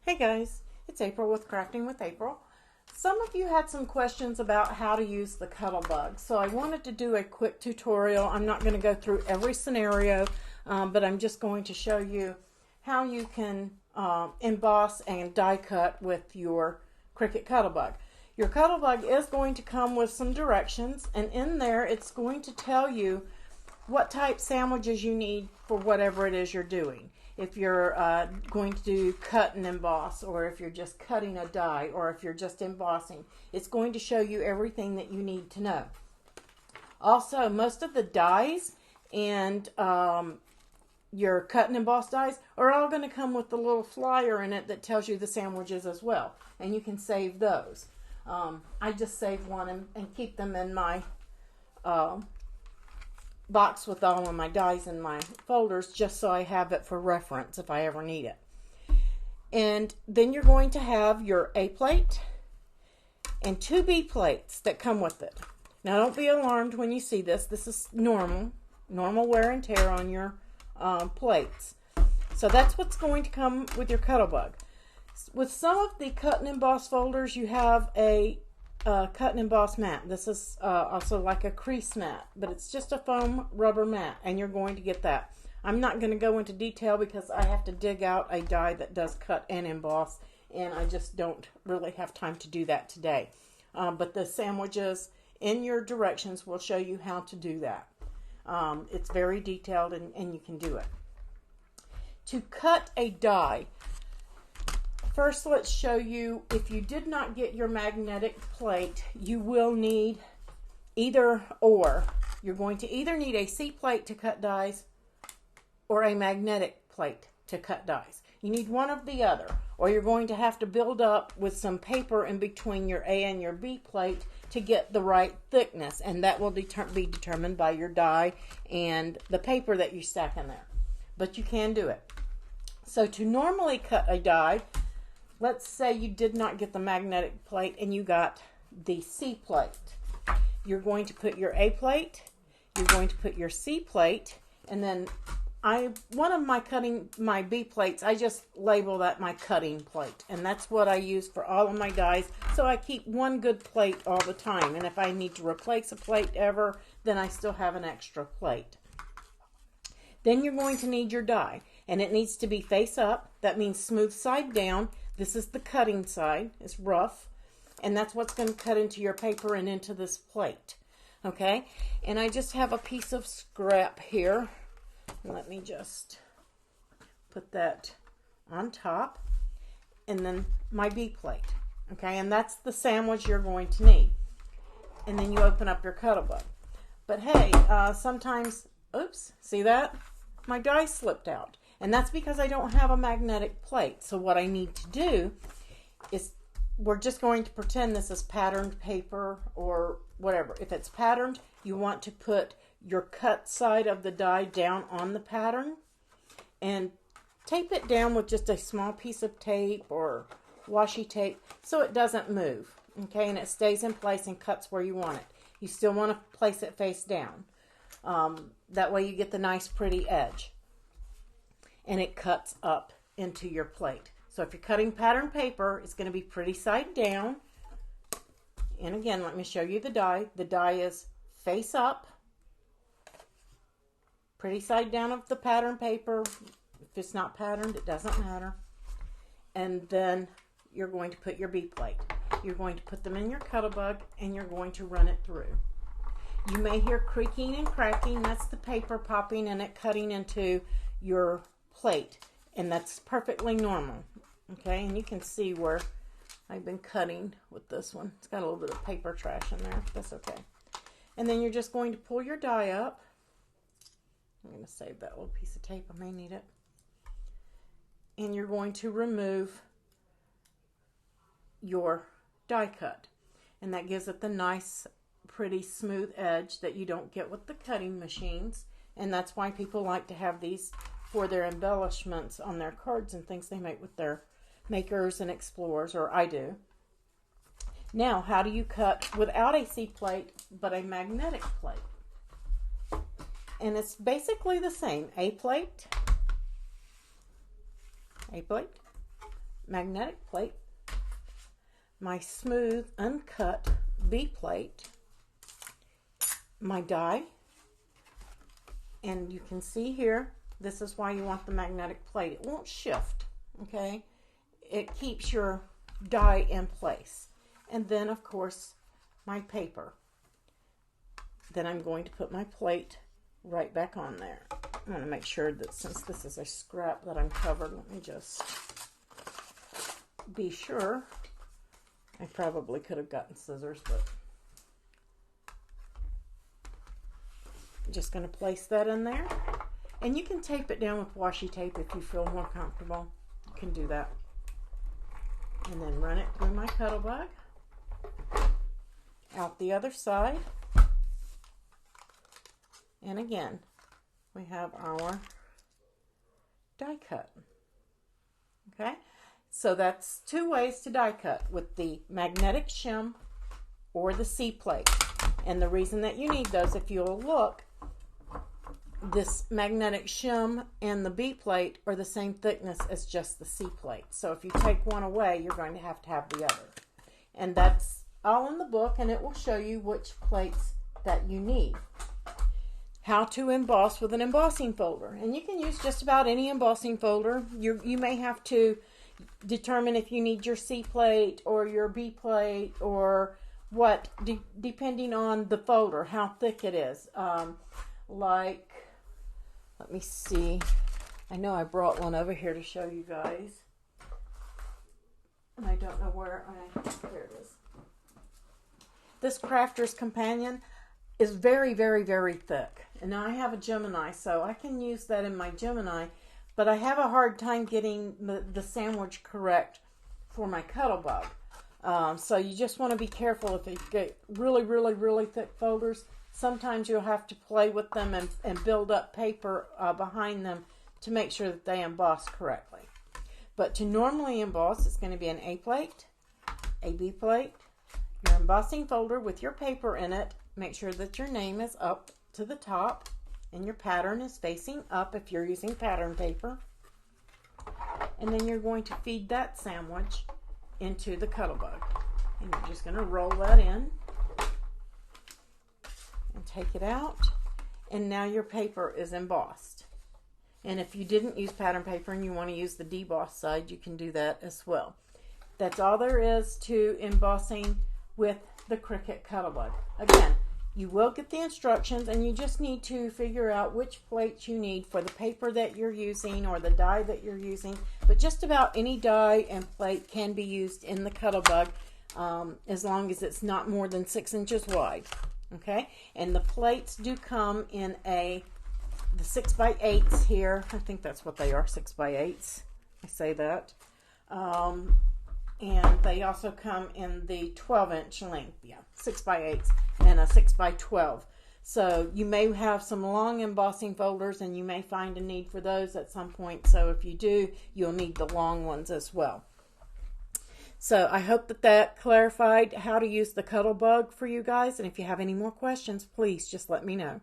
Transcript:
Hey guys, it's April with Crafting with April. Some of you had some questions about how to use the Cuttlebug, so I wanted to do a quick tutorial. I'm not going to go through every scenario, but I'm just going to show you how you can emboss and die cut with your Cricut Cuttlebug. Your Cuttlebug is going to come with some directions, and in there it's going to tell you what type sandwiches you need for whatever it is you're doing. If you're going to do cut and emboss, or if you're just cutting a die, or if you're just embossing, it's going to show you everything that you need to know. Also, most of the dies and your cut and emboss dies are all going to come with the little flyer in it that tells you the sandwiches as well, and you can save those. I just save one and keep them in my box with all of my dies in my folders, just so I have it for reference if I ever need it. And then you're going to have your A plate and 2 B plates that come with it. Now don't be alarmed when you see this. This is normal wear and tear on your plates. So that's what's going to come with your Cuttlebug. With some of the cut and emboss folders, you have a cut and emboss mat. This is also like a crease mat, but it's just a foam rubber mat, and you're going to get that. I'm not going to go into detail because I have to dig out a die that does cut and emboss, and I just don't really have time to do that today. But the sandwiches in your directions will show you how to do that. It's very detailed, and you can do it. To cut a die, first, let's show you, if you did not get your magnetic plate, you will need either or. You're going to either need a C plate to cut dies or a magnetic plate to cut dies. You need one of the other, or you're going to have to build up with some paper in between your A and your B plate to get the right thickness, and that will be determined by your die and the paper that you stack in there. But you can do it. So to normally cut a die, let's say you did not get the magnetic plate and you got the C plate. You're going to put your A plate, you're going to put your C plate, and then one of my B plates, I just label that my cutting plate. And that's what I use for all of my dies. So I keep one good plate all the time. And if I need to replace a plate ever, then I still have an extra plate. Then you're going to need your die. And it needs to be face up. That means smooth side down. This is the cutting side. It's rough. And that's what's going to cut into your paper and into this plate. Okay? And I just have a piece of scrap here. Let me just put that on top. And then my B plate. Okay? And that's the sandwich you're going to need. And then you open up your Cuttlebug. But hey, sometimes, oops, see that? My die slipped out. And that's because I don't have a magnetic plate. So what I need to do is, we're just going to pretend this is patterned paper or whatever. If it's patterned, you want to put your cut side of the die down on the pattern and tape it down with just a small piece of tape or washi tape so it doesn't move. Okay, and it stays in place and cuts where you want it. You still want to place it face down. That way you get the nice pretty edge. And it cuts up into your plate. So if you're cutting pattern paper, it's going to be pretty side down. And again, let me show you the die. The die is face up, pretty side down of the pattern paper. If it's not patterned, it doesn't matter. And then you're going to put your B plate. You're going to put them in your Cuttlebug and you're going to run it through. You may hear creaking and cracking. That's the paper popping and it cutting into your plate, and that's perfectly normal. Okay, and you can see where I've been cutting with this one. It's got a little bit of paper trash in there. That's okay. And then you're just going to pull your die up. I'm going to save that little piece of tape. I may need it. And you're going to remove your die cut, and that gives it the nice, pretty smooth edge that you don't get with the cutting machines. And that's why people like to have these for their embellishments on their cards and things they make with their makers and explorers, or I do. Now, how do you cut without a C plate but a magnetic plate? And it's basically the same. A plate, magnetic plate, my smooth uncut B plate, my die, and you can see here, this is why you want the magnetic plate. It won't shift, okay? It keeps your die in place. And then, of course, my paper. Then I'm going to put my plate right back on there. I'm going to make sure that since this is a scrap that I'm covered, let me just be sure. I probably could have gotten scissors, but I'm just going to place that in there. And you can tape it down with washi tape if you feel more comfortable. You can do that. And then run it through my Cuttlebug. Out the other side. And again, we have our die cut. Okay? So that's two ways to die cut, with the magnetic shim or the C plate. And the reason that you need those, if you'll look, this magnetic shim and the B plate are the same thickness as just the C plate. So if you take one away, you're going to have the other. And that's all in the book, and it will show you which plates that you need. How to emboss with an embossing folder. And you can use just about any embossing folder. You may have to determine if you need your C plate or your B plate or what, depending on the folder, how thick it is. Like, let me see. I know I brought one over here to show you guys. And I don't know where there it is. This Crafter's Companion is very, very, very thick. And now I have a Gemini, so I can use that in my Gemini, but I have a hard time getting the sandwich correct for my Cuttlebug. So you just want to be careful if you get really, really, really thick folders. Sometimes you'll have to play with them and build up paper behind them to make sure that they emboss correctly. But to normally emboss, it's going to be an A plate, a B plate, your embossing folder with your paper in it. Make sure that your name is up to the top and your pattern is facing up if you're using pattern paper. And then you're going to feed that sandwich into the Cuttlebug. And you're just going to roll that in and take it out. And now your paper is embossed. And if you didn't use pattern paper and you want to use the deboss side, you can do that as well. That's all there is to embossing with the Cricut Cuttlebug. Again, you will get the instructions, and you just need to figure out which plates you need for the paper that you're using or the die that you're using. But just about any die and plate can be used in the Cuttlebug, as long as it's not more than 6 inches wide. Okay, and the plates do come in the 6x8s here. I think that's what they are, 6x8s. I say that. And they also come in the 12-inch length. Yeah, 6x8s and a 6x12. So you may have some long embossing folders, and you may find a need for those at some point. So if you do, you'll need the long ones as well. So I hope that clarified how to use the Cuttlebug for you guys. And if you have any more questions, please just let me know.